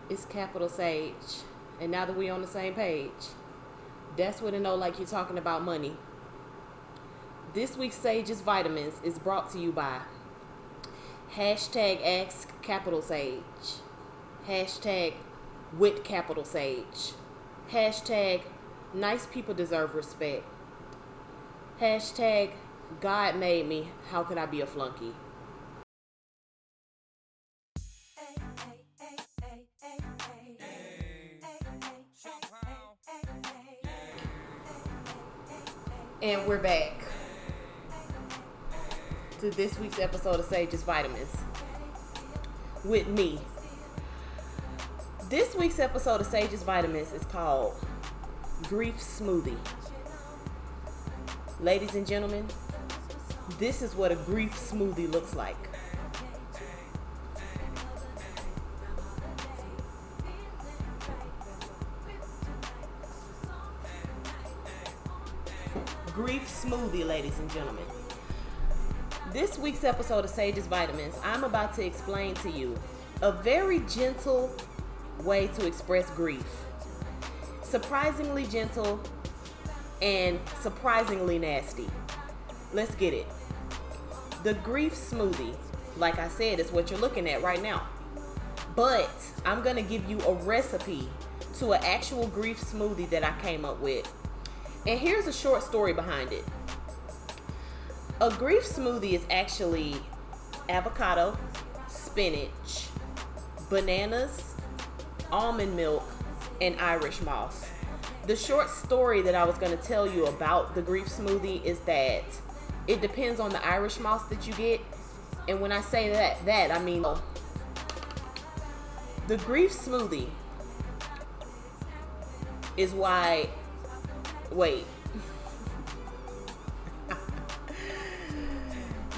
It's capital Sage. And now that we on the same page, that's what I know like you're talking about money. This week's Sage's Vitamins is brought to you by hashtag Ask Capital Sage, hashtag with Capital Sage, hashtag Nice People Deserve Respect, hashtag God Made Me, How Could I Be a Flunky? And we're back to this week's episode of Sage's Vitamins with me. This week's episode of Sage's Vitamins is called Grief Smoothie. Ladies and gentlemen, this is what a grief smoothie looks like. Grief smoothie, ladies and gentlemen. This week's episode of Sage's Vitamins, I'm about to explain to you a very gentle way to express grief. Surprisingly gentle and surprisingly nasty. Let's get it. The grief smoothie, like I said, is what you're looking at right now. But I'm going to give you a recipe to an actual grief smoothie that I came up with. And here's a short story behind it. A grief smoothie is actually avocado, spinach, bananas, almond milk, and Irish moss. The short story that I was going to tell you about the grief smoothie is that it depends on the Irish moss that you get. And when I say that I mean the grief smoothie is why. Wait.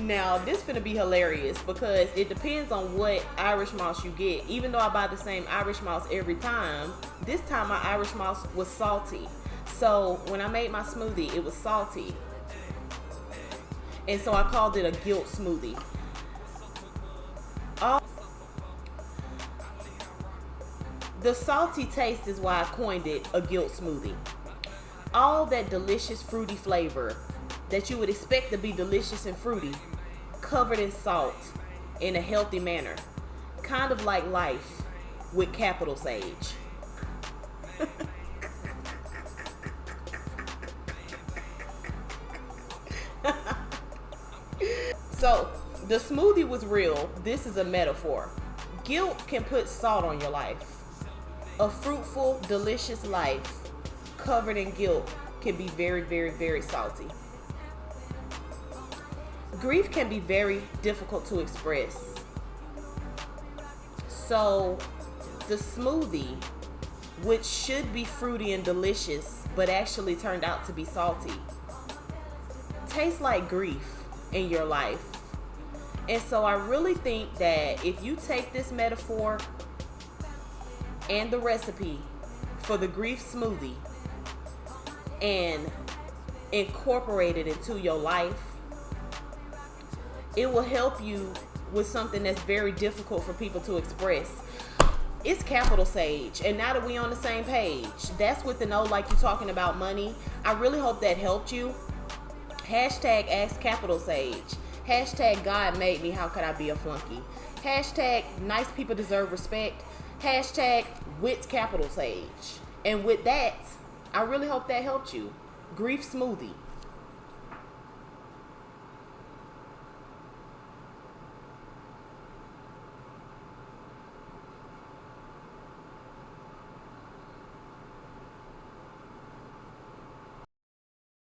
Now, this finna be hilarious because it depends on what Irish moss you get. Even though I buy the same Irish moss every time, this time my Irish moss was salty. So when I made my smoothie, it was salty. And so I called it a guilt smoothie. The salty taste is why I coined it a guilt smoothie. All that delicious fruity flavor that you would expect to be delicious and fruity, covered in salt in a healthy manner. Kind of like life with capital Sage. So, the smoothie was real. This is a metaphor. Guilt can put salt on your life. A fruitful, delicious life covered in guilt can be very, very, very salty. Grief can be very difficult to express. So the smoothie, which should be fruity and delicious, but actually turned out to be salty, tastes like grief in your life. And so I really think that if you take this metaphor and the recipe for the grief smoothie and incorporate it into your life, it will help you with something that's very difficult for people to express. It's capital Sage. And now that we on the same page, that's with the know like you're talking about money. I really hope that helped you. Hashtag Ask Capital Sage. Hashtag God Made Me, How Could I Be a Flunky? Hashtag Nice People Deserve Respect. Hashtag with Capital Sage. And with that, I really hope that helped you. Grief smoothie.